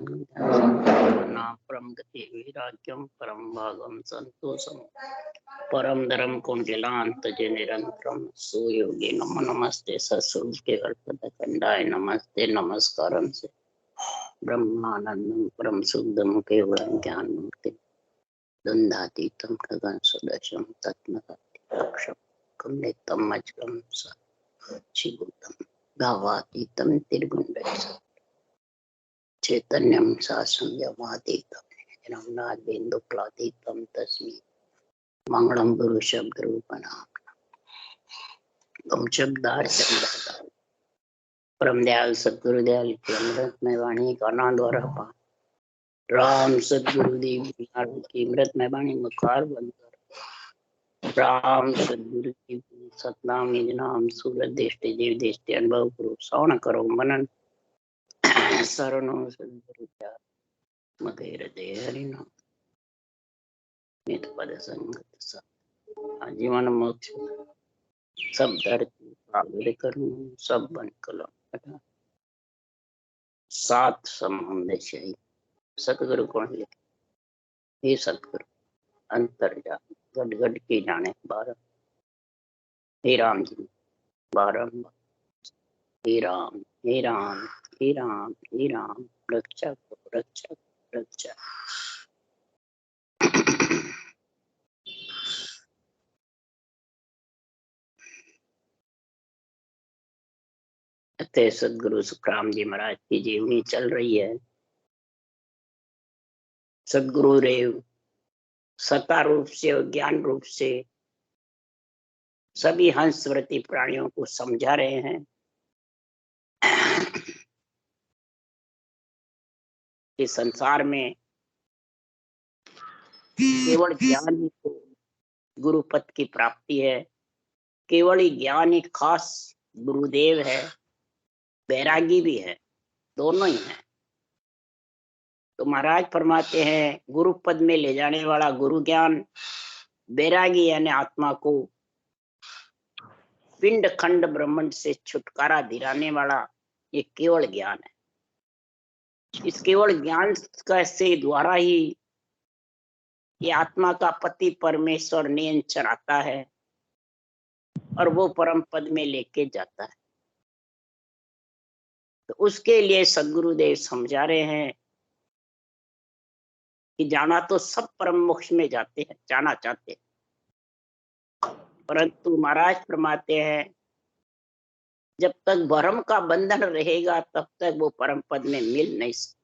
परम गति वैराग्यम परम भागम संतोषम परम धर्म कुंडलांत निरंतरम सुयोगी नमो नमस्ते सत्स्वरूप के खंडाय नमस्ते नमस्कारम से ब्रह्मानंदम परम शुद्धम केवलम ज्ञान मुक्ति द्वंद्वातीतम गगन सदृशम तत्मक्षम कुंडितम अजगम सच्चिबुद्धम भावातीतम त्रिगुणरहितम चैतन्यम शासनयमातीतम नादेन्दुक्लातीतम तस्मै मंगलम गुरु शब्द रूपनाम शब्दार शब्दार परम दयाल सतगुरु दयाल की अमृत में वाणी का नाम द्वारा पान राम सतगुरुदेव की अमृत में वाणी मुखार बंद राम सतगुरु की सतनाम निज नाम सूरत देशते जीव देशते अनुभव करो श्रवण करो मनन शरणो सतगुरु प्यार मगे हृदय हरिनाम नित पद संगत आजीवन मोक्ष सब धरती आविर करूं सब बन कलम सात संबंध शही सतगुरु कौन लिखे हे सतगुरु अंतर्जान गड गड की जाने बारह हे राम जी बारम्बार हे राम हे राम हे राम हे राम रक्षा करो रक्षा रक्षा सदगुरु सुखराम जी महाराज की जीवनी चल रही है। सदगुरु रेव सत्ता रूप से और ज्ञान रूप से सभी हंस वृत्ति प्राणियों को समझा रहे हैं कि संसार में केवल ज्ञान ही को गुरु पद की प्राप्ति है, केवल ही ज्ञान ही खास गुरुदेव है, बैरागी भी है, दोनों ही हैं। तो महाराज फरमाते हैं गुरु पद में ले जाने वाला गुरु ज्ञान, बैरागी यानी आत्मा को पिंड खंड ब्रह्मांड से छुटकारा दिलाने वाला ये केवल ज्ञान है। इस केवल ज्ञान का से द्वारा ही ये आत्मा का पति परमेश्वर नियंत्रण आता है और वो परम पद में लेके जाता है। तो उसके लिए सदगुरुदेव समझा रहे हैं कि जाना तो सब परम मोक्ष में जाते हैं, जाना चाहते हैं, परंतु महाराज फरमाते हैं जब तक भ्रम का बंधन रहेगा तब तक वो परम पद में मिल नहीं सकता।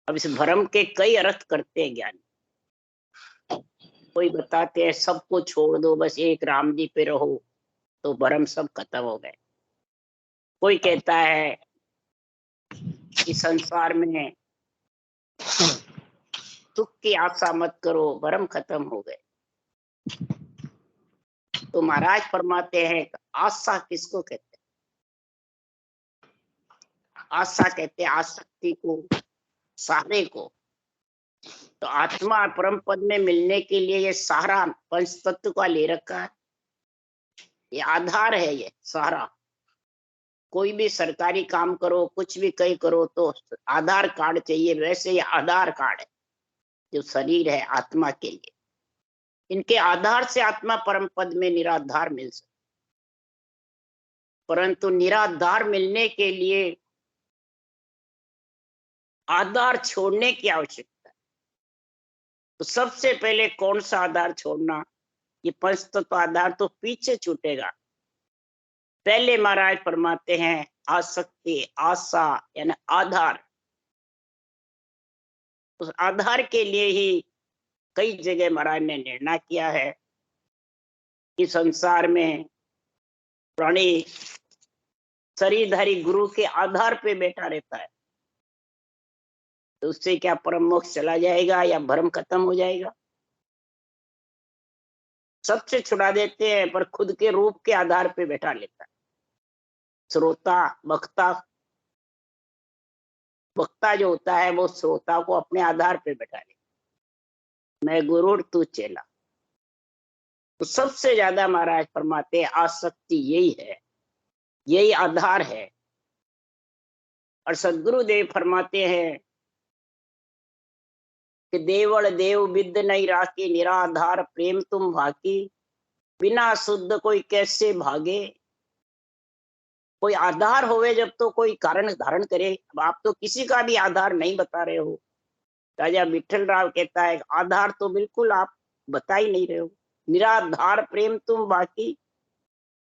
अब इस भ्रम के कई अर्थ करते हैं ज्ञानी। कोई बताते हैं सबको छोड़ दो, बस एक राम जी पे रहो तो भ्रम सब खत्म हो गए। कोई कहता है कि संसार में सुख की आशा मत करो, भ्रम खत्म हो गए। तो महाराज फरमाते हैं आशा किसको कहते हैं? आशा कहते हैं आसक्ति को, सहारे को। तो आत्मा परम पद में मिलने के लिए ये सहारा पंच तत्व का ले रखा है, ये आधार है, ये सहारा। कोई भी सरकारी काम करो, कुछ भी कहीं करो तो आधार कार्ड चाहिए, वैसे ये आधार कार्ड है जो शरीर है आत्मा के लिए। इनके आधार से आत्मा परम पद में निराधार मिल सकती, परंतु निराधार मिलने के लिए आधार छोड़ने की आवश्यकता है। तो सबसे पहले कौन सा आधार छोड़ना? ये पंच तत्व आधार तो पीछे छूटेगा। पहले महाराज फरमाते हैं आसक्ति, आशा यानी आधार। उस आधार के लिए ही कई जगह महाराज ने निर्णय किया है कि संसार में प्राणी शरीरधारी गुरु के आधार पे बैठा रहता है, तो उससे क्या परम मोक्ष चला जाएगा या भ्रम खत्म हो जाएगा? सबसे छुड़ा देते हैं पर खुद के रूप के आधार पे बैठा लेता है। श्रोता वक्ता, वक्ता जो होता है वो श्रोता को अपने आधार पे बैठा लेता है, मैं गुरु तू चेला। तो सबसे ज्यादा महाराज फरमाते हैं आसक्ति यही है, यही आधार है। और सदगुरुदेव फरमाते हैं कि देवल देव विद नहीं राखी, निराधार प्रेम तुम भाकी, बिना शुद्ध कोई कैसे भागे। कोई आधार होवे जब तो कोई कारण धारण करे। अब आप तो किसी का भी आधार नहीं बता रहे हो। राजा विठल राव कहता है आधार तो बिल्कुल आप बता ही नहीं रहे हो। निराधार प्रेम तुम बाकी,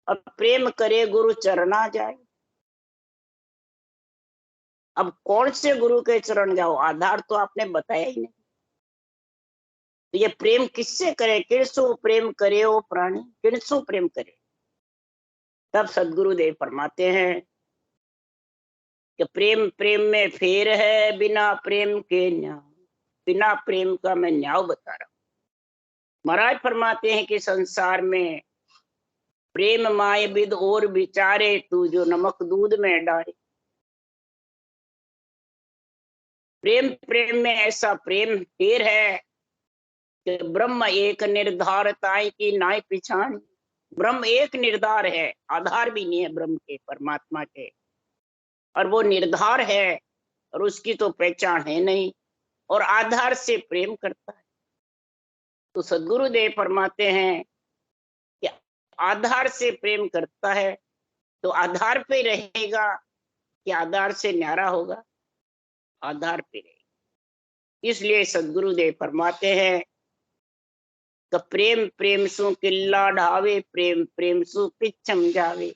अब प्रेम करे गुरु चरना जाए। अब कौन से गुरु के चरण जाओ, आधार तो आपने बताया ही नहीं। तो ये प्रेम किससे करे, किसो प्रेम करे वो प्राणी, किसो प्रेम करे। तब सदगुरुदेव फरमाते हैं कि प्रेम प्रेम में फेर है, बिना प्रेम के न्याय। बिना प्रेम का मैं न्याय बता रहा हूं। महाराज फरमाते हैं कि संसार में प्रेम माय विद और विचारे, तू जो नमक दूध में डाले। प्रेम प्रेम में ऐसा प्रेम फेर है कि ब्रह्म एक निर्धार ताई की नाय पिछाण। ब्रह्म एक निर्धार है, आधार भी नहीं है ब्रह्म के, परमात्मा के, और वो निर्धार है और उसकी तो पहचान है नहीं, और आधार से प्रेम करता है। तो सदगुरुदेव फरमाते हैं कि आधार से प्रेम करता है तो आधार पे रहेगा कि आधार से न्यारा होगा, आधार पे रहेगा। इसलिए सदगुरुदेव फरमाते हैं कि प्रेम प्रेम सु किल्ला ढावे, प्रेम प्रेम सु पिछम जावे,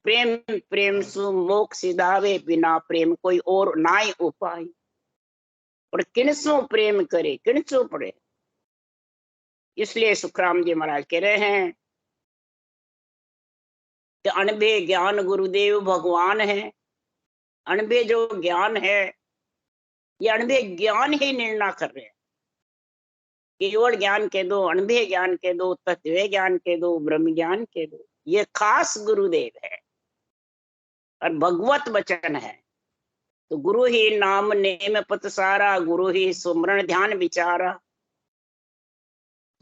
प्रेम प्रेम सु मोक्ष सिधावे, बिना प्रेम कोई और नाय उपाय। और किनसु प्रेम करे, किनसु पड़े। इसलिए सुखराम जी महाराज कह रहे हैं कि अनबे ज्ञान गुरुदेव भगवान है। अनबे जो ज्ञान है, ये अनबे ज्ञान ही निर्णय कर रहे हैं। केवल ज्ञान के दो, अनबे ज्ञान के दो, तत्व ज्ञान के दो, ब्रह्म ज्ञान के दो। ये खास गुरुदेव है और भगवत वचन है। तो गुरु ही नाम नेम पत सारा, गुरु ही सुमरण ध्यान विचारा।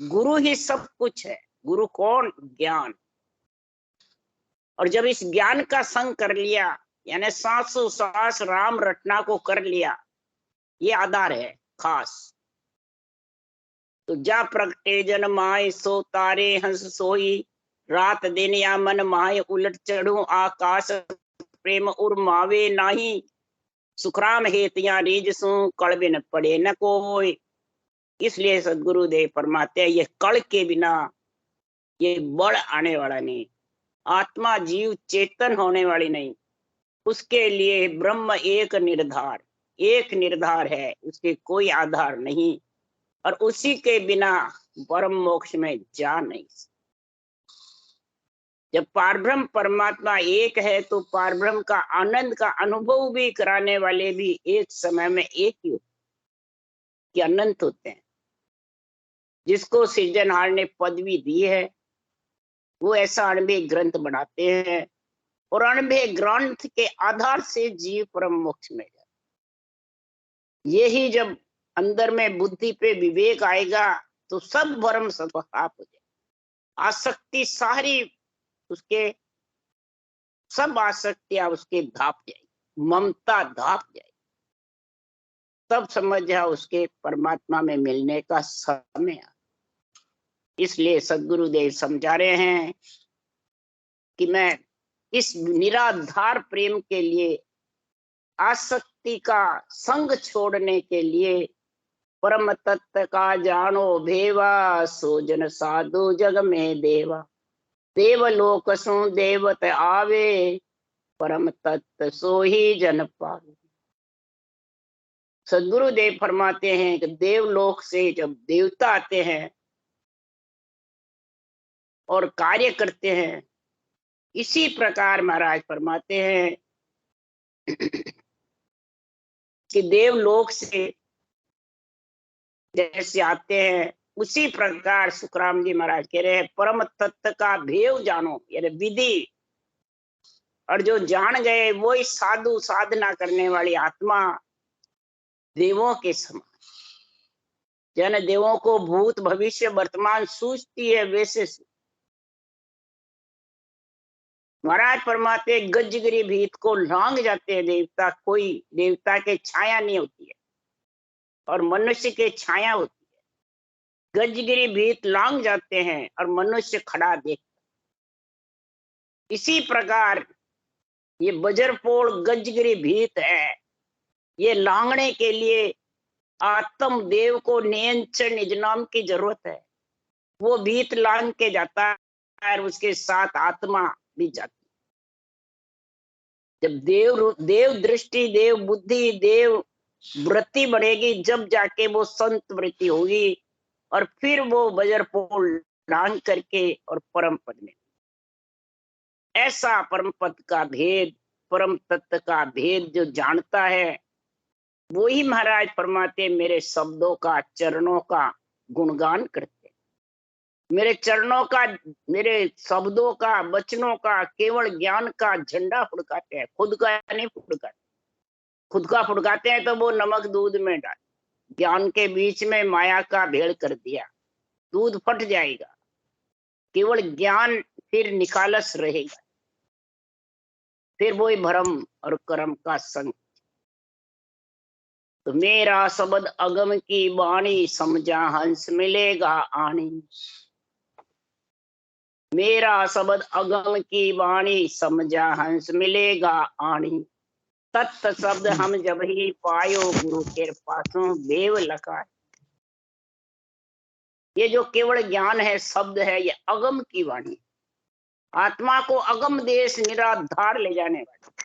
गुरु ही सब कुछ है। गुरु कौन? ज्ञान। और जब इस ज्ञान का संग कर लिया, यानी सांसों सांस राम रटना को कर लिया, ये आधार है खास। तो जा प्रगटे जन माय, सो तारे हंस सोई, रात दिन या मन माय, उलट चढ़ू आकाश, प्रेम उर्मावे नाही, सुखराम हेतिया रीज सु, कड़बिन पड़े न कोई। इसलिए सदगुरुदेव फरमाते हैं ये कड़ के बिना ये बड़ आने वाला नहीं। आत्मा जीव चेतन होने वाली नहीं। उसके लिए ब्रह्म एक निर्धार है, उसके कोई आधार नहीं, और उसी के बिना परम मोक्ष में जा नहीं। जब पारब्रह्म परमात्मा एक है तो पारब्रह्म का आनंद का अनुभव भी कराने वाले भी एक समय में एक ही कि अनंत होते हैं। जिसको सृजनहार ने पदवी दी है वो ऐसा अणबे ग्रंथ बनाते हैं, और अणबे ग्रंथ के आधार से जीव परम मोक्ष में जाए। यही जब अंदर में बुद्धि पे विवेक आएगा तो सब भरम साफ हो जाए। आसक्ति सारी उसके, सब आसक्तियां उसके धाप जाएगी, ममता धाप जाएगी। तब समझ जाओ उसके परमात्मा में मिलने का समय आ। इसलिए सदगुरुदेव समझा रहे हैं कि मैं इस निराधार प्रेम के लिए, आसक्ति का संग छोड़ने के लिए, परम तत्व का जानो भेवा, सो जन साधु जग में देवा, देवलोक सु देवत आवे, परम तत्व सो ही जन पावे। सदगुरुदेव फरमाते हैं कि देवलोक से जब देवता आते हैं और कार्य करते हैं, इसी प्रकार महाराज फरमाते हैं कि देवलोक से जैसे आते हैं उसी प्रकार सुखराम जी महाराज कह रहे हैं परम तत्व का भेव जानो, यानी विधि। और जो जान गए वो ही साधु साधना करने वाली आत्मा देवों के समान। जन देवों को भूत भविष्य वर्तमान सूझती है, वैसे महाराज परमात्मा गजगिरी भीत को लांग जाते हैं देवता, कोई देवता के छाया नहीं होती है और मनुष्य के छाया होती है। गजगिरी भीत लांग जाते हैं और मनुष्य खड़ा देखता। इसी प्रकार ये बजरपोल गजगिरी भीत है, ये लांगने के लिए आत्म देव को नियंत्रण निज नाम की जरूरत है। वो भीत लांग के जाता है और उसके साथ आत्मा भी जाती। जब देव दृष्टि, देव बुद्धि, देव वृत्ति बढ़ेगी, जब जाके वो संत वृत्ति होगी और फिर वो बजरपोल लांग करके और परम पद में। ऐसा परम पद का भेद, परम तत्व का भेद जो जानता है, वो ही महाराज फरमाते मेरे शब्दों का, चरणों का गुणगान करते। मेरे चरणों का, मेरे शब्दों का, वचनों का केवल ज्ञान का झंडा फुड़काते हैं, खुद का नहीं फुड़काते। खुद का फुड़काते हैं तो वो नमक दूध में डाल, ज्ञान के बीच में माया का भेड़ कर दिया, दूध फट जाएगा, केवल ज्ञान फिर निकालस रहेगा, फिर वही भ्रम और कर्म का संग। तो मेरा शब्द अगम की वाणी, समझा हंस मिलेगा आनी। मेरा शब्द अगम की वाणी, समझा हंस मिलेगा आनी। तत्त शब्द हम जब ही पायो, गुरु के पासों देव लखा। ये जो केवल ज्ञान है, शब्द है, ये अगम की वाणी, आत्मा को अगम देश निराधार ले जाने वाली,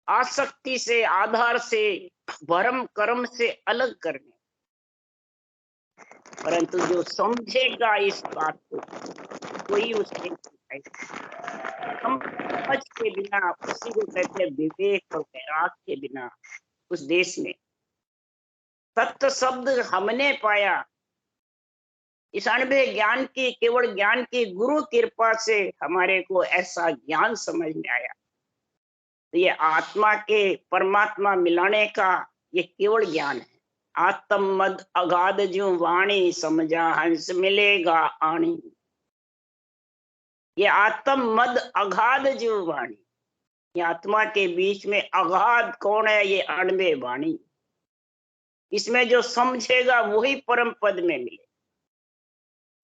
आसक्ति से, आधार से, भरम कर्म से अलग करने। परंतु जो समझेगा इस बात को, कोई उसके समझ के बिना, उसी को कहते हैं विवेक और वैराग के बिना उस देश में। तत्व शब्द हमने पाया, इस अनुभव ज्ञान की, केवल ज्ञान की गुरु कृपा से हमारे को ऐसा ज्ञान समझ में आया। तो ये आत्मा के परमात्मा मिलाने का ये केवल ज्ञान है। आत्म मद अगाध जो वाणी, समझा हंस मिलेगा आनी। ये आत्म मद अगाध जो वाणी, ये आत्मा के बीच में अगाध कौन है? ये अणवे वाणी। इसमें जो समझेगा वही परम पद में मिले,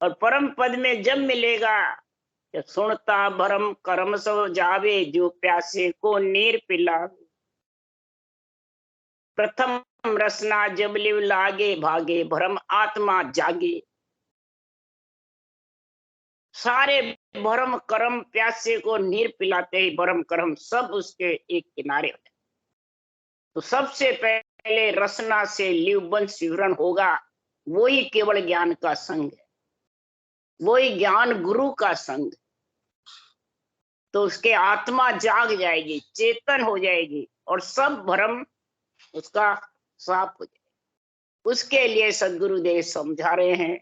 और परम पद में जब मिलेगा, जब सुनता भरम कर्म सो जावे, जो प्यासे को नीर पिलावे। प्रथम रसना जब लिव लागे, भागे भरम आत्मा जागे। सारे भरम कर्म प्यासे को नीर पिलाते ही भरम कर्म सब उसके एक किनारे हो जाए। तो सबसे पहले रसना से लिव वंश विवरण होगा, वही केवल ज्ञान का संग है, वही ज्ञान गुरु का संग। तो उसके आत्मा जाग जाएगी, चेतन हो जाएगी और सब भ्रम उसका साफ हो जाएगा। उसके लिए सदगुरुदेव समझा रहे हैं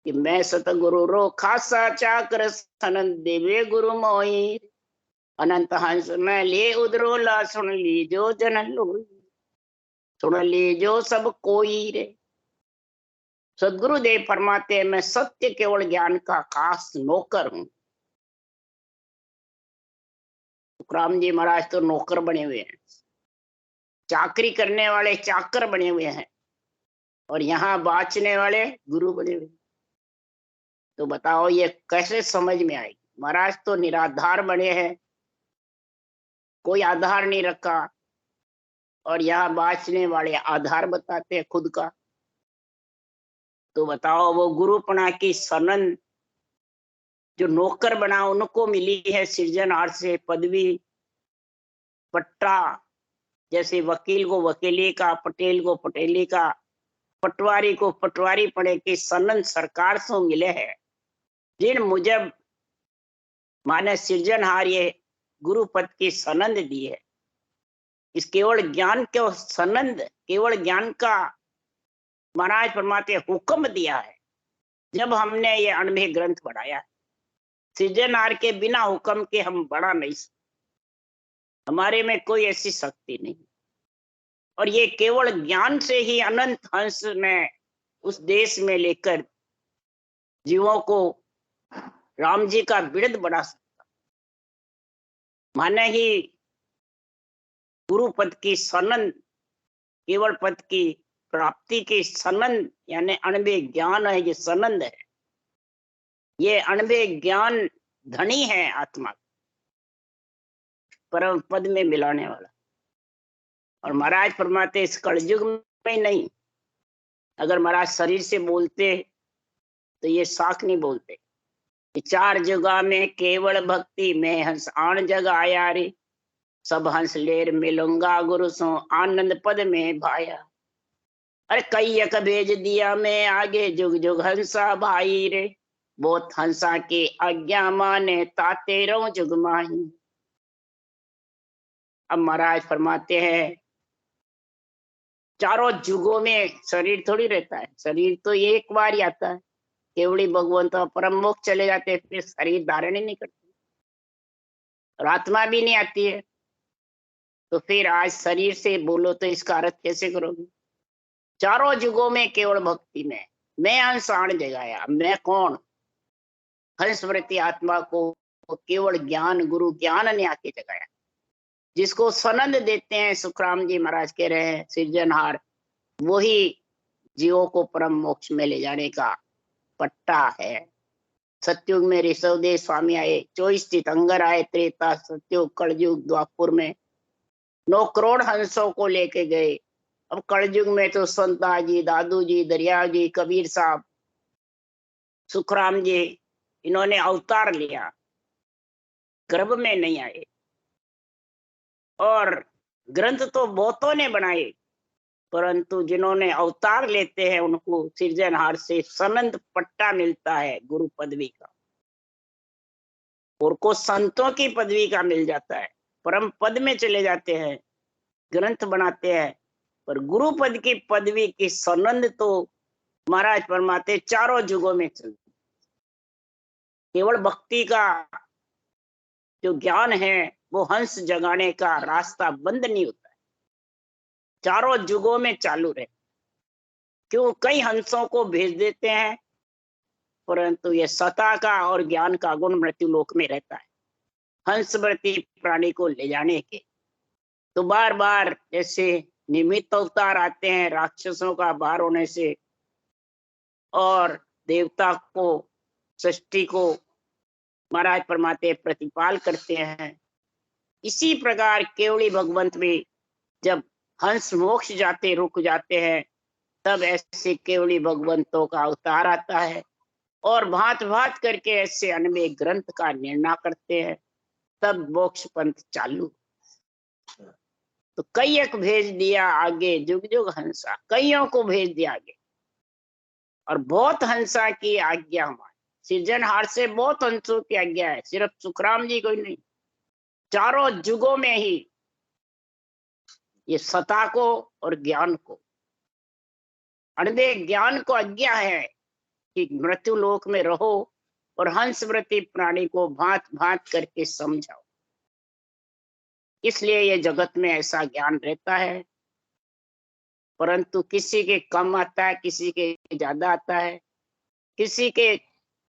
कि मैं सतगुरु रो खासा चाकर, अनंत देवे गुरु मोई। अनंत हंस में ले उधरोला, सुन ली जो जनन लोई, सुन ली जो सब कोई रे। सदगुरुदेव फरमाते हैं मैं सत्य केवल ज्ञान का खास नौकर हूं। तुकाराम जी महाराज तो नौकर बने हुए हैं, चाकरी करने वाले चाकर बने हुए हैं, और यहाँ बाँचने वाले गुरु बने हुए। तो बताओ ये कैसे समझ में आएगी? महाराज तो निराधार बने हैं, कोई आधार नहीं रखा, और यहाँ बाँचने वाले आधार बताते हैं खुद का। तो बताओ वो गुरुपना की सनन जो नौकर बना, उनको मिली है सृजनहार से पदवी, पट्टा। जैसे वकील को वकीली का, पटेल को पटेली का, पटवारी को पटवारी पड़े की सनन सरकार से मिले हैं, जिन मुजब माने सृजनहार ये गुरुपद की सनंद दी है। इस केवल ज्ञान के सनंद, केवल ज्ञान का महाराज परमात्मा हुक्म दिया है जब हमने ये अणमेय ग्रंथ बढ़ाया। सृजनहार के बिना हुक्म के हम बढ़ा नहीं सकते, हमारे में कोई ऐसी शक्ति नहीं। और ये केवल ज्ञान से ही अनंत हंस में उस देश में लेकर जीवों को राम जी का बिरद बढ़ा सकता। माने ही गुरु पद की सनंद, केवल पद की प्राप्ति की सनंद, यानी अणबे ज्ञान है, ये सनंद है, ये अणबे ज्ञान धनी है आत्मा, परम पद में मिलाने वाला। और महाराज फरमाते इस कलयुग में नहीं, अगर महाराज शरीर से बोलते तो ये साख नहीं बोलते। चार जगह में केवल भक्ति में हंस आन जग आया रे, सब हंस लेर मिलूंगा गुरु सो आनंद पद में भाया। अरे कई एक भेज दिया मैं आगे, जुग जुग हंसा भाई रे, बहुत हंसा की आज्ञा माने ताते रहो जुग माही। अब महाराज फरमाते हैं चारों जुगों में शरीर थोड़ी रहता है, शरीर तो एक बार ही आता है, केवड़ी भगवंत परम मोक्ष चले जाते हैं, फिर शरीर धारण ही नहीं करते और आत्मा भी नहीं आती है। तो फिर आज शरीर से बोलो तो इसका अर्थ कैसे करोगे? चारों जुगों में केवल भक्ति में मैं हंस आण जगाया। मैं कौन? हंस वृत्ति आत्मा को केवल ज्ञान, गुरु ज्ञान ने आके जगाया, जिसको सनंद देते हैं। सुखराम जी महाराज कह रहे हैं सृजनहार वही जीवों को परम मोक्ष में ले जाने का पट्टा है। सतयुग में ऋषभदेव स्वामी आए, 24 तीर्थंकर आए, त्रेता सतयुग कलयुग द्वापर में 9 करोड़ हंसों को लेके गए। अब कलयुग में तो संता जी, दादू जी, दरिया जी, कबीर साहब, सुखराम जी, इन्होंने अवतार लिया, गर्भ में नहीं आए। और ग्रंथ तो बहुतों ने बनाए, परंतु जिन्होंने अवतार लेते हैं उनको सृजनहार से सनंद पट्टा मिलता है गुरु पदवी का, और को संतों की पदवी का मिल जाता है, परम पद में चले जाते हैं, ग्रंथ बनाते हैं। पर गुरु पद की पदवी की सनंद तो महाराज फरमाते चारों जुगों में चलती। केवल भक्ति का जो ज्ञान है वो हंस जगाने का रास्ता बंद नहीं होता है, चारों जुगों में चालू रहे। क्यों? कई हंसों को भेज देते हैं, परंतु ये सता का और ज्ञान का गुण मृत्यु लोक में रहता है, हंस वृत्ति प्राणी को ले जाने के। तो बार बार जैसे निमित्त अवतार आते हैं राक्षसों का बाहर होने से, और देवता को, सृष्टि को महाराज परमाते प्रतिपाल करते हैं। इसी प्रकार केवली भगवंत में जब हंस मोक्ष जाते रुक जाते हैं, तब ऐसे केवली भगवंतों का अवतार आता है और भांत भांत करके ऐसे अनबे ग्रंथ का निर्णय करते हैं, तब मोक्ष पंथ चालू। तो कई एक भेज दिया आगे, जुग जुग हंसा, कईयों को भेज दिया आगे, और बहुत हंसा की आज्ञा हमारी। सृजनहार से बहुत हंसों की आज्ञा है, सिर्फ सुखराम जी को ही नहीं, चारों जुगों में ही ये सता को और ज्ञान को, अणबे ज्ञान को आज्ञा है कि मृत्यु लोक में रहो और हंस वृत्ति प्राणी को भांत भांत करके समझाओ। इसलिए ये जगत में ऐसा ज्ञान रहता है, परंतु किसी के कम आता है, किसी के ज्यादा आता है, किसी के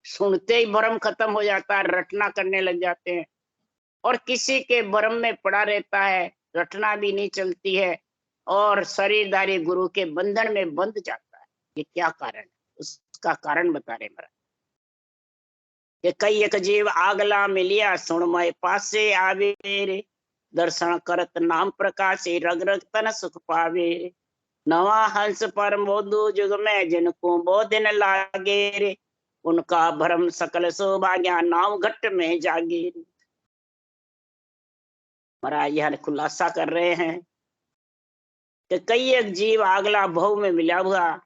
सुनते ही भ्रम खत्म हो जाता है, रटना करने लग जाते हैं, और किसी के भ्रम में पड़ा रहता है, रटना भी नहीं चलती है और शरीरधारी गुरु के बंधन में बंध जाता है। ये क्या कारण है? उसका कारण बता रहे महाराज कि कई एक जीव आगला मिलिया, सुणमय पासे आवे रे, दर्शन करत नाम प्रकाशे, रग रग तन सुख पावे। नवा हंस पर मोदू जुग में, जिनको बो दिन लागे रे, उनका भ्रम सकल सौभाग्य, नाव घट में जागे रे। महाराज यह खुलासा कर रहे हैं कि कई एक जीव आगला भाव में मिला हुआ,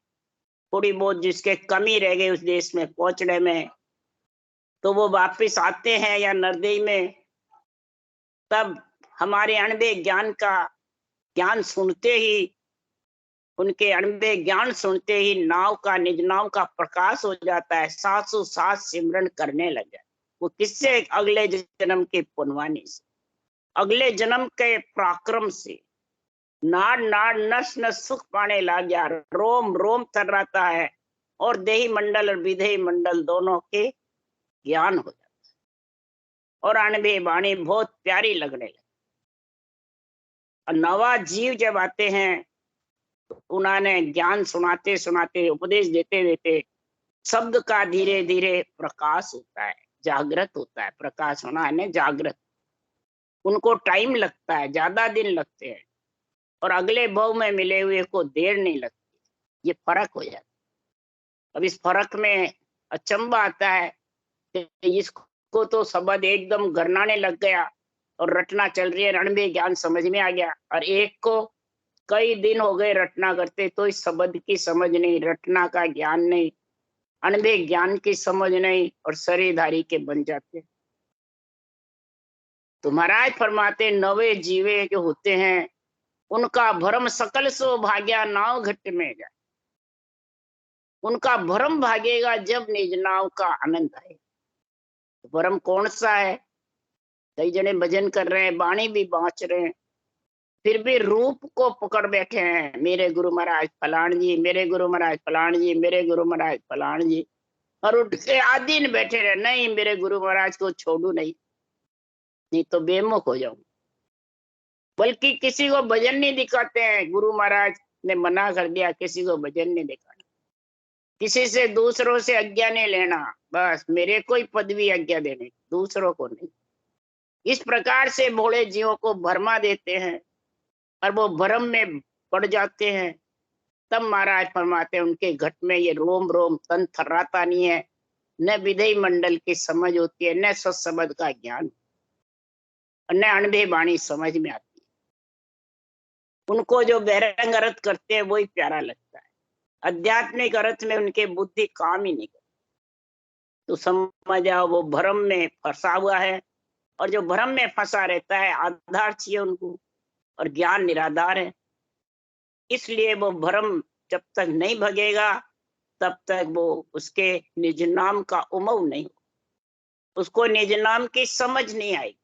थोड़ी बहुत जिसके कमी रह गई उस देश में पहुंचने में, तो वो वापिस आते हैं या नरदेई में, तब हमारे अणबे ज्ञान का ज्ञान सुनते ही, उनके अणबे ज्ञान सुनते ही नाव का, निज नाव का प्रकाश हो जाता है, सासु सास सिमरन करने लग जाए। वो किससे? अगले जन्म के पुण्यवानी से, अगले जन्म के पराक्रम से, नाड़ नाड़ नस नस सुख पाने लग गया, रोम रोम थर्राता है, और देही मंडल और विधेय मंडल दोनों के ज्ञान हो जाता है। और अनबे वाणी बहुत प्यारी लगने लगी। और नवा जीव जब आते हैं तो उन्होंने ज्ञान सुनाते सुनाते, उपदेश देते देते शब्द का धीरे धीरे प्रकाश होता है, जागृत होता है। प्रकाश होना है ना, जागृत। उनको टाइम लगता है, ज्यादा दिन लगते हैं, और अगले भव में मिले हुए को देर नहीं लगती। ये फर्क हो जाता है। अब इस फर्क में अचंबा आता है कि इसको तो शब्द एकदम गरनाने लग गया और रटना चल रही है, रणबे ज्ञान समझ में आ गया, और एक को कई दिन हो गए रटना करते तो इस शब्द की समझ नहीं, रटना का ज्ञान नहीं, अनबे ज्ञान की समझ नहीं, और शरीरधारी के बन जाते। तो महाराज फरमाते नवे जीवे जो होते हैं उनका भरम सकल सो भाग्या नाव घट में जाए। उनका भरम भागेगा जब निज नाव का आनंद आए। तो भरम कौन सा है? कई जने भजन कर रहे हैं, वाणी भी बाँच रहे हैं, फिर भी रूप को पकड़ बैठे हैं। मेरे गुरु महाराज फलान जी, मेरे गुरु महाराज फलान जी, मेरे गुरु महाराज फलान जी, और उठ के आदि बैठे रहे, नहीं मेरे गुरु महाराज को छोड़ू नहीं, नहीं तो बेमुख हो जाऊं। बल्कि किसी को भजन नहीं दिखाते हैं, गुरु महाराज ने मना कर दिया किसी को भजन नहीं दिखाना, किसी से दूसरों से आज्ञा नहीं लेना, बस मेरे को ही पदवी आज्ञा देने, दूसरों को नहीं। इस प्रकार से भोले जीवों को भरमा देते हैं और वो भ्रम में पड़ जाते हैं। तब महाराज फरमाते हैं उनके घट में ये रोम रोम तन थर्राता नहीं है, न विधेय मंडल की समझ होती है, न सत्सबद का ज्ञान, न अनबे वाणी समझ में आती है। उनको जो बहिरंग अर्थ करते हैं वही प्यारा लगता है, आध्यात्मिक अर्थ में उनके बुद्धि काम ही नहीं करती। तो समझ आओ वो भ्रम में फंसा हुआ है, और जो भ्रम में फंसा रहता है आधार चाहिए उनको, और ज्ञान निराधार है। इसलिए वो भ्रम जब तक नहीं भगेगा तब तक वो उसके निज नाम का उमव नहीं हो, उसको निज नाम की समझ नहीं आएगी।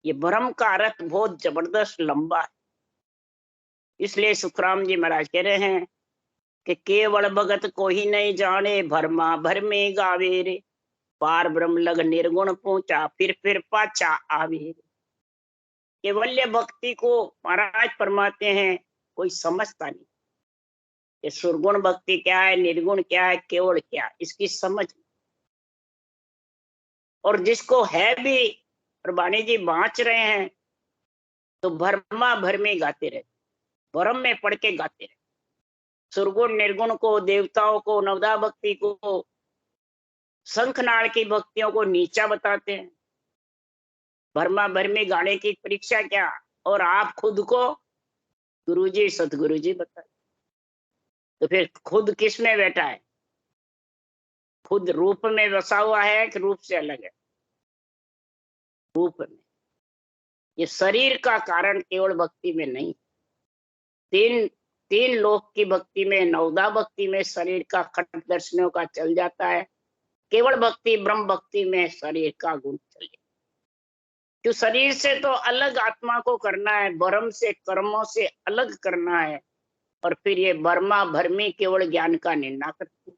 ये भ्रम का अर्थ बहुत जबरदस्त लंबा है। इसलिए सुखराम जी महाराज कह रहे हैं कि केवल भगत को ही नहीं जाने, भरमा भरमे गावे रे, पार ब्रह्म लग निर्गुण पहुंचा, फिर पाचा आवे रे। केवल्य भक्ति को महाराज फरमाते हैं कोई समझता नहीं, ये सुरगुण भक्ति क्या है, निर्गुण क्या है, केवल क्या है, इसकी समझ। और जिसको है भी, और वाणी जी बाँच रहे हैं, तो भरमा भरमे गाते रहते, भरम में पढ़ के गाते रहते। सुरगुण निर्गुण को, देवताओं को, नवदा भक्ति को, शंखनाद की भक्तियों को नीचा बताते हैं। भरमा भरमे गाने की परीक्षा क्या, और आप खुद को गुरुजी सतगुरु जी बताए। तो फिर खुद किस में बैठा है? खुद रूप में बसा हुआ है कि रूप से अलग है? रूप में। ये शरीर का कारण केवल भक्ति में नहीं, तीन तीन लोक की भक्ति में, नवदा भक्ति में शरीर का खट दर्शनों का चल जाता है, केवल भक्ति ब्रह्म भक्ति में शरीर का गुण चले। क्यों? शरीर से तो अलग आत्मा को करना है, भरम से कर्मों से अलग करना है, और फिर ये भरमा भरमी केवल ज्ञान का निर्णय करती है।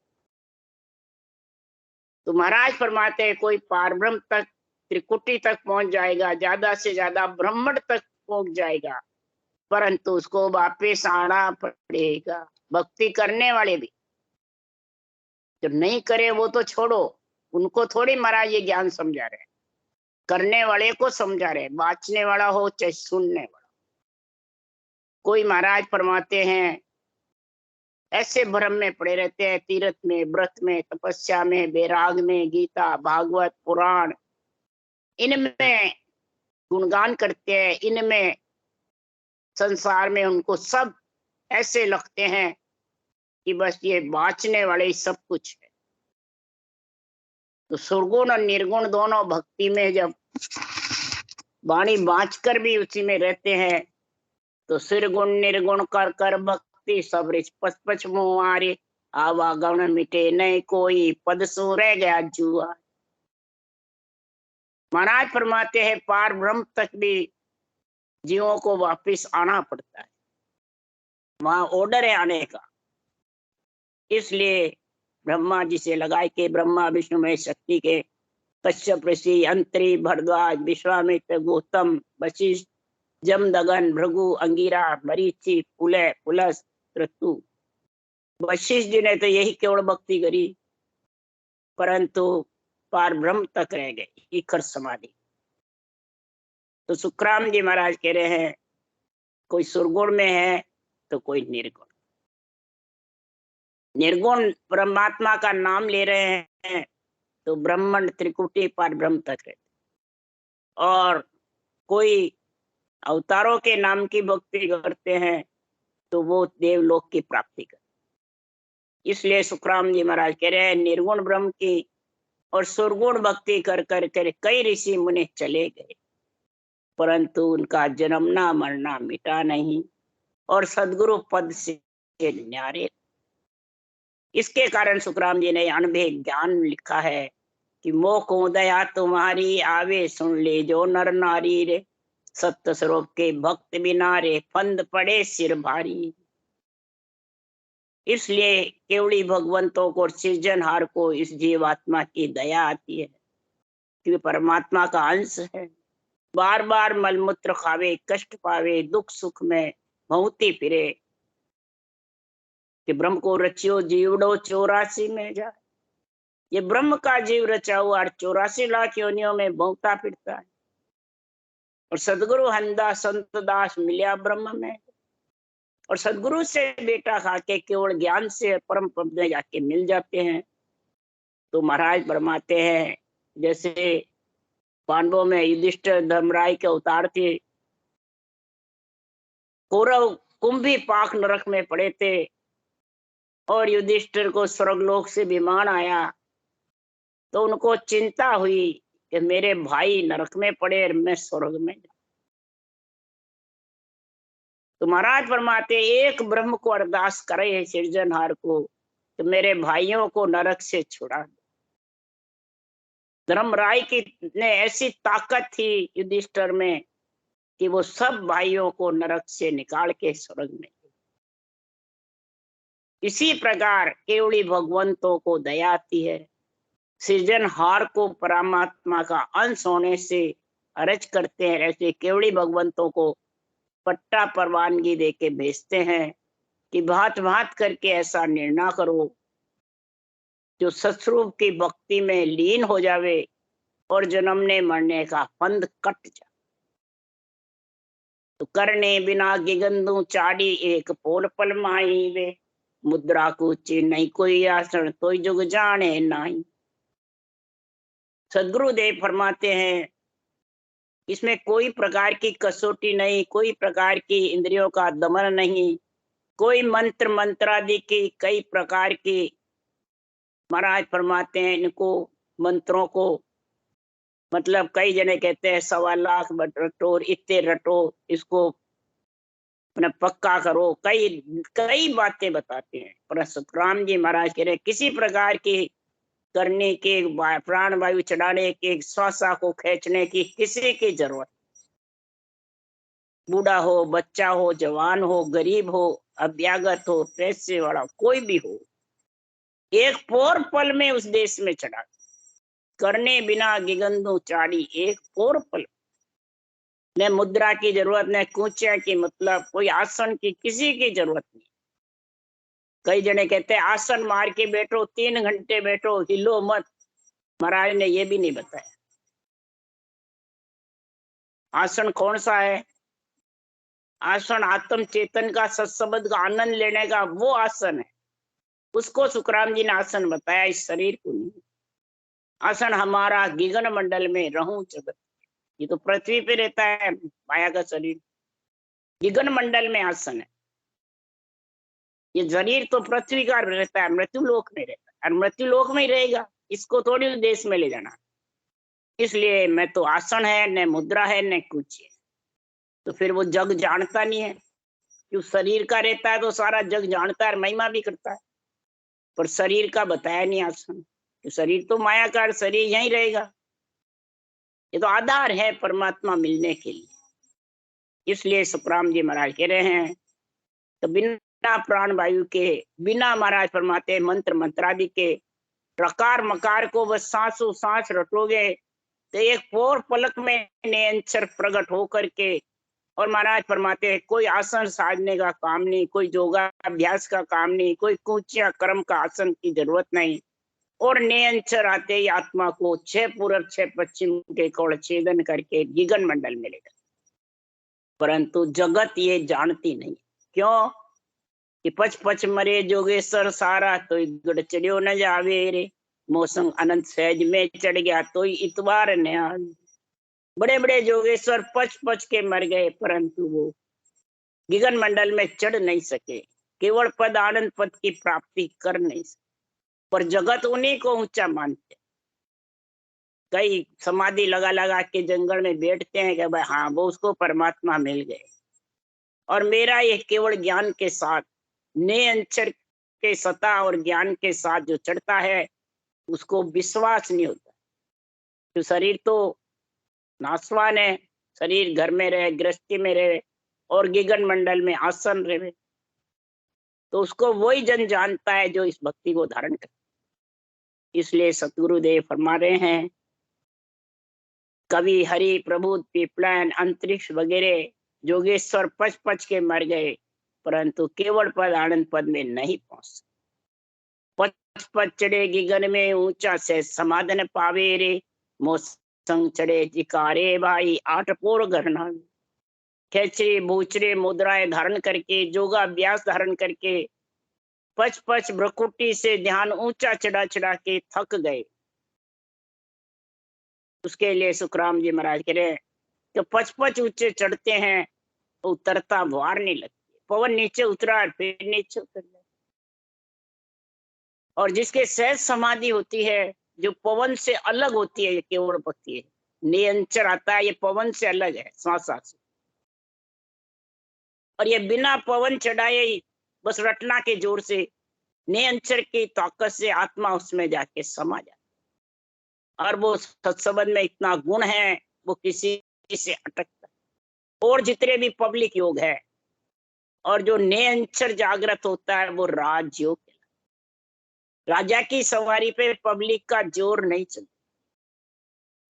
तो महाराज फरमाते हैं कोई पारब्रह्म तक, त्रिकुटी तक पहुंच जाएगा, ज्यादा से ज्यादा ब्रह्मण्ड तक पहुंच जाएगा, परंतु उसको वापिस आना पड़ेगा। भक्ति करने वाले भी, जो नहीं करे वो तो छोड़ो, उनको थोड़ी महाराज ये ज्ञान समझा रहे हैं, करने वाले को समझा रहे, बाँचने वाला हो चाहे सुनने वाला। कोई महाराज फरमाते हैं ऐसे भ्रम में पड़े रहते हैं, तीर्थ में, व्रत में, तपस्या में, वैराग में, गीता भागवत पुराण इनमें गुणगान करते हैं, इनमें संसार में उनको सब ऐसे लगते हैं कि बस ये बाँचने वाले ही सब कुछ है। तो सुरगुण और निर्गुण दोनों भक्ति में जब वाणी बाँच कर भी उसी में रहते हैं, तो सिरगुण निर्गुण कर कर भक्ति सब रिच पच पच मुआरे, आवागण मिटे नहीं कोई, पद सो रह गया जुआ। महाराज फरमाते हैं पार ब्रह्म तक भी जीवों को वापिस आना पड़ता है, वहां ऑर्डर है आने का। इसलिए ब्रह्मा जी से लगाए के ब्रह्मा विष्णु महेश शक्ति के कश्यप ऋषि, अंतरी, भरद्वाज, विश्वामित्र, गौतम, वशिष्ठ, जमदगन, भृगु, अंगिरा, मरीचि, पुलय, पुलस, ऋतु। वशिष्ठ जी ने तो यही केवल भक्ति करी, परंतु पार ब्रह्म तक रह गए, इखर समाधि। तो सुखराम जी महाराज कह रहे हैं कोई सुरगुण में है तो कोई निर्गुण। निर्गुण परमात्मा का नाम ले रहे हैं तो ब्रह्मंड त्रिकुटी पर ब्रह्म तक रहते, और कोई अवतारों के नाम की भक्ति करते हैं तो वो देवलोक की प्राप्ति कर। इसलिए सुखराम जी महाराज कह रहे हैं निर्गुण ब्रह्म की और सुरगुण भक्ति कर कर कर कई ऋषि मुनि चले गए, परंतु उनका जन्मना मरना मिटा नहीं और सदगुरु पद से न्यारे। इसके कारण सुखराम जी ने अनभे ज्ञान लिखा है कि मोह को दया तुम्हारी आवे सुन ले जो नर नारी रे, सत्य स्वरूप के भक्त बिना रे फंद पड़े सिर भारी। इसलिए केवड़ी भगवंतों को सृजनहार को इस जीवात्मा की दया आती है कि परमात्मा का अंश है। बार बार मलमूत्र खावे, कष्ट पावे, दुख सुख में भौती फिरे कि ब्रह्म को रचियो जीवड़ो 84 में जाए। ये ब्रह्म का जीव रचा हुआ 84 लाख योनियों में भौंकता फिरता है, और सदगुरु हंदा संत दास मिलिया ब्रह्म में, और सदगुरु से बेटा खा के केवल ज्ञान से परम पद में जाके मिल जाते हैं। तो महाराज फरमाते हैं जैसे पांडवों में युधिष्ठिर धर्मराय के अवतार थे, कौरव कुंभी पाक नरक में पड़े थे, और युधिष्ठिर को स्वर्गलोक से विमान आया तो उनको चिंता हुई कि मेरे भाई नरक में पड़े और मैं स्वर्ग में। तो महाराज फरमाते एक ब्रह्म को अरदास करे सृजनहार को तो मेरे भाइयों को नरक से छुड़ा दे। धर्मराय की ने ऐसी ताकत थी युधिष्ठिर में कि वो सब भाइयों को नरक से निकाल के स्वर्ग में। इसी प्रकार केवड़ी भगवंतों को दया आती है, सृजनहार को परमात्मा का अंश होने से अर्ज करते हैं, ऐसे केवड़ी भगवंतों को पट्टा परवानगी दे के भेजते हैं कि भांत भांत करके ऐसा निर्णय करो जो सतस्वरूप की भक्ति में लीन हो जावे और जन्मने मरने का फंद कट जाए। तो करने बिना गिगंदू चाड़ी एक पोल पल माही वे, मुद्रा कुची नहीं कोई आसन तो जुग जाने नहीं। सदगुरुदेव फरमाते हैं इसमें कोई प्रकार की कसौटी नहीं, कोई प्रकार की इंद्रियों का दमन नहीं, कोई मंत्र मंत्रादि की कई प्रकार की। महाराज फरमाते हैं इनको मंत्रों को मतलब कई जने कहते हैं 1.25 लाख रटो, इतने रटो, इसको अपना पक्का करो, कई कई बातें बताते हैं। पर सतराम जी महाराज कह रहे किसी प्रकार की करने के, प्राण वायु चढ़ाने के, श्वासा को खींचने की किसी की जरूरत। बूढ़ा हो, बच्चा हो, जवान हो, गरीब हो, अभ्यागत हो, पैसे वाला कोई भी हो, एक पोर पल में उस देश में चढ़ा। करने बिना गिगंदू चाड़ी एक पोर पल। न मुद्रा की जरूरत, न कूचिया की, मतलब कोई आसन की किसी की जरूरत नहीं। कई जने कहते हैं आसन मार के बैठो, 3 घंटे बैठो, हिलो मत। महाराज ने ये भी नहीं बताया। आसन कौन सा है? आसन आत्म चेतन का, सत्संबंध का आनंद लेने का वो आसन है, उसको सुखराम जी ने आसन बताया, इस शरीर को नहीं। आसन हमारा गिगन मंडल में रहूं जगत, ये तो पृथ्वी पे रहता है माया का शरीर, गिगन मंडल में आसन है। ये शरीर तो पृथ्वी का रहता है, मृत्यु लोक में रहता है, और मृत्यु लोक में ही रहेगा, इसको थोड़ी देश में ले जाना। इसलिए मैं तो आसन है, न मुद्रा है, न कुछ है। तो फिर वो जग जानता नहीं है, क्यों? शरीर का रहता है तो सारा जग जानता है, महिमा भी करता है, पर शरीर का बताया नहीं आसन। तो शरीर तो माया का, शरीर यहीं रहेगा। ये तो आधार है परमात्मा मिलने के लिए। इसलिए सुखराम जी महाराज कह रहे हैं तो बिना प्राण वायु के, बिना महाराज फरमाते मंत्र मंत्रादि के रकार मकार को बस सांसों सांस रटोगे तो एक और पलक में निरंतर प्रकट हो करके। और महाराज फरमाते हैं कोई आसन साधने का काम नहीं, कोई योगाभ्यास का काम नहीं, कोई कुचिया कर्म का आसन की जरूरत नहीं। और निरंतर आते ही आत्मा को 6 पूरब 6 पश्चिम के कोण छेदन करके गगन मंडल मिलेगा। परंतु जगत ये जानती नहीं। क्यों कि पच पच मरे जोगेश्वर सारा, तो गढ़ चढ़ियो न जावे रे। मौसम अनंत सहज में चढ़ गया तो इतवार न आवे। बड़े बड़े जोगेश्वर पच पच के मर गए, परंतु वो गगन मंडल में चढ़ नहीं सके, केवल पद आनंद पद की प्राप्ति कर नहीं सके। पर जगत उन्हीं को ऊंचा मानते। कई समाधि लगा लगा के जंगल में बैठते हैं कि भाई हाँ वो उसको परमात्मा मिल गए। और मेरा ये केवल ज्ञान के साथ निरंतर के सत्ता और ज्ञान के साथ जो चढ़ता है उसको विश्वास नहीं होता। तो शरीर तो नाशवान है, शरीर घर में रहे, गृहस्थी में रहे और गगन मंडल में आसन रहे, तो उसको वही जन जानता है जो इस भक्ति को धारण करे। इसलिए सतगुरुदेव फरमा रहे हैं, कवि हरि प्रभु पिपलन अंतरिक्ष वगैरह जोगेश्वर पच पच के मर गए, परंतु केवल पद आनंद पद में नहीं पहुंच। पच पच चढ़े गगन में ऊंचा से समाधन पावे रे। मोसंग चढ़े जिकारे भाई 8 पोर गरना। खेचरे बूचरे मुद्राएं धारण करके, योगाभ्यास धारण करके, पच पच भ्रकुटी से ध्यान ऊंचा चढ़ा चढ़ा के थक गए। उसके लिए सुखराम जी महाराज कह रहे कि पच पच ऊंचे चढ़ते हैं तो उतरता वार नहीं लगती। पवन नीचे उतरा फिर नीचे उतर गया। और जिसके सहज समाधि होती है, जो पवन से अलग होती है, ये केवल भक्ति है। निरंतर आता है, ये पवन से अलग है, श्वास से। और ये बिना पवन चढ़ाए बस रटना के जोर से निरंतर की ताकत से आत्मा उसमें जाके समा जाता। और वो सत्संबंध में इतना गुण है, वो किसी से अटकता। और जितने भी पब्लिक योग है और जो निरंतर जागृत होता है वो राजयोग। राजा की सवारी पे पब्लिक का जोर नहीं चलता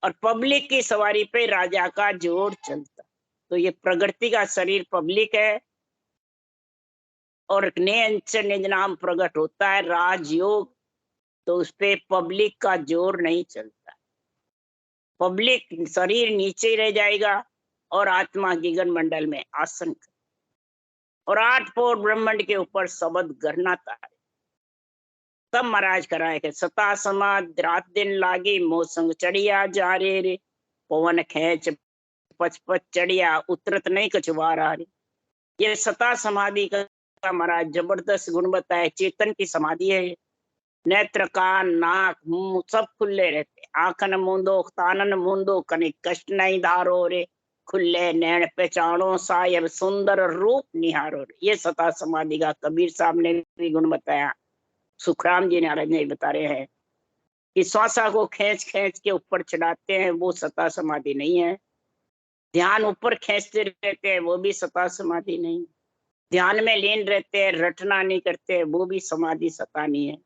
और पब्लिक की सवारी पे राजा का जोर चलता। तो ये प्रकृति का शरीर पब्लिक है और निरंतर निज नाम प्रकट होता है राजयोग, तो उस पे पब्लिक का जोर नहीं चलता। पब्लिक शरीर नीचे ही रह जाएगा और आत्मा गगन मंडल में आसन कर। और 8 पोर ब्रह्मांड के ऊपर शब्द गरना तारे। तब महाराज कराए के सता समाध रात दिन लागी, मोसंग चढ़िया जा रे। पवन खेच पच पच चढ़िया, उतरत नहीं कछुआरा रे। ये सता समाधि का महाराज जबरदस्त गुण बताए। चेतन की समाधि है। नेत्र कान नाक मुंह सब खुले रहते। आंखन मूंदो तानन मूंदो, कनिक कष्ट नहीं धारो रे। खुले नैन पहचानो सायब, सुंदर रूप निहारो रे। ये सता समाधि का कबीर साहब ने भी गुण बताया, सुखराम जी महाराज ने बता रहे हैं कि श्वासा को खींच खींच के ऊपर चढ़ाते हैं, वो सता समाधि नहीं है। ध्यान ऊपर खींचते रहते हैं, वो भी सता समाधि नहीं। ध्यान में लीन रहते हैं, रटना नहीं करते, वो भी समाधि सता नहीं है।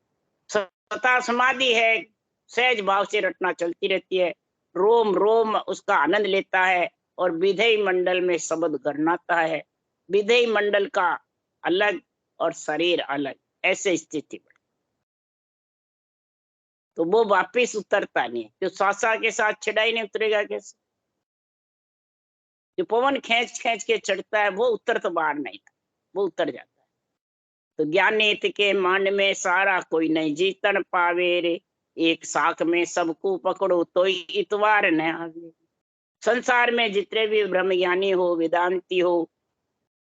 सता समाधि है, सहज भाव से रटना चलती रहती है, रोम रोम उसका आनंद लेता है और विधेय मंडल में शब्द गरनाता है। विधेय मंडल का अलग और शरीर अलग, ऐसे स्थिति में तो वो वापिस उतरता नहीं। जो श्वासा के साथ चढ़ाई नहीं उतरेगा कैसे? जो पवन खींच खींच के चढ़ता है वो उतर तो बाहर नहीं, वो उतर जाता है। तो ज्ञान नीति के मान में सारा कोई नहीं जीतन पावे रे। एक साख में सबको पकड़ो तो इतवार न आवे। संसार में जितने भी ब्रह्म ज्ञानी हो, वेदांती हो,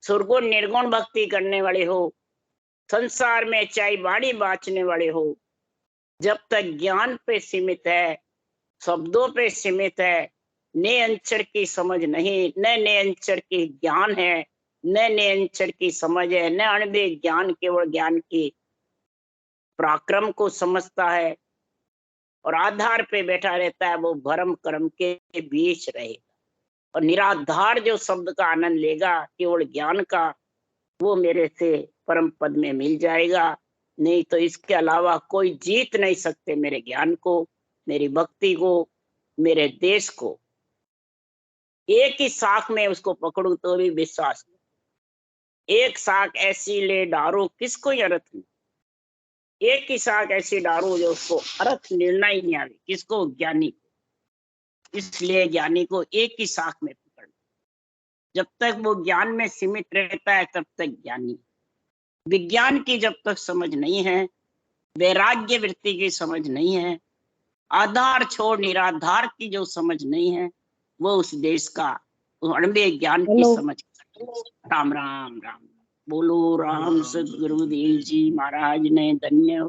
सुरगुण निर्गुण भक्ति करने वाले हो, संसार में चाहे बाड़ी बाचने वाले हो, जब तक ज्ञान पे सीमित है, शब्दों पे सीमित है, निरंतर की समझ नहीं, न निरंतर की ज्ञान है, न निरंतर की समझ है, न अणबे ज्ञान, केवल ज्ञान की पराक्रम को समझता है और आधार पे बैठा रहता है, वो भरम कर्म के बीच रहेगा। और निराधार जो शब्द का आनंद लेगा, केवल ज्ञान का, वो मेरे से परम पद में मिल जाएगा। नहीं तो इसके अलावा कोई जीत नहीं सकते मेरे ज्ञान को, मेरी भक्ति को, मेरे देश को। एक ही शाख में उसको पकड़ू तो भी विश्वास नहीं। एक शाख ऐसी ले डारो किसको अर्थ नहीं, एक ही शाख ऐसी डारो जो उसको अर्थ निर्णय नहीं आवे, किसको? ज्ञानी को। इसलिए ज्ञानी को एक ही शाख में पकड़, जब तक वो ज्ञान में सीमित रहता है तब तक ज्ञानी। विज्ञान की जब तक समझ नहीं है, वैराग्य वृत्ति की समझ नहीं है, आधार छोड़ निराधार की जो समझ नहीं है, वो उस देश का अणबे ज्ञान की समझ। राम राम राम। बोलो राम सदगुरुदेव जी महाराज ने धन्य हो।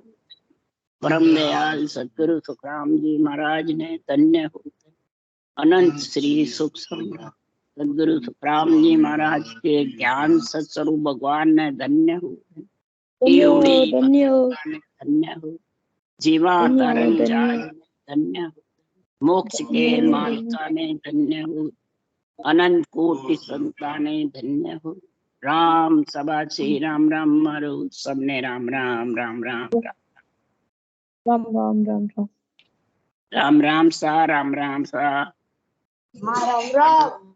परम दयाल सदगुरु सुखराम जी महाराज ने धन्य हो। अनंत श्री सुख सम्राट सदगुरु सुखराम जी महाराज के ज्ञान सत्स्वरूप भगवान ने धन्य हो। धन्य हो। जीवा तारण धन्य हो। मोक्ष के मार्ग ने धन्य हो। अनंत कोटि संताने धन्य हो। राम सभा से राम राम मारो सबने राम राम राम राम राम राम राम राम राम राम सा राम राम सा राम राम।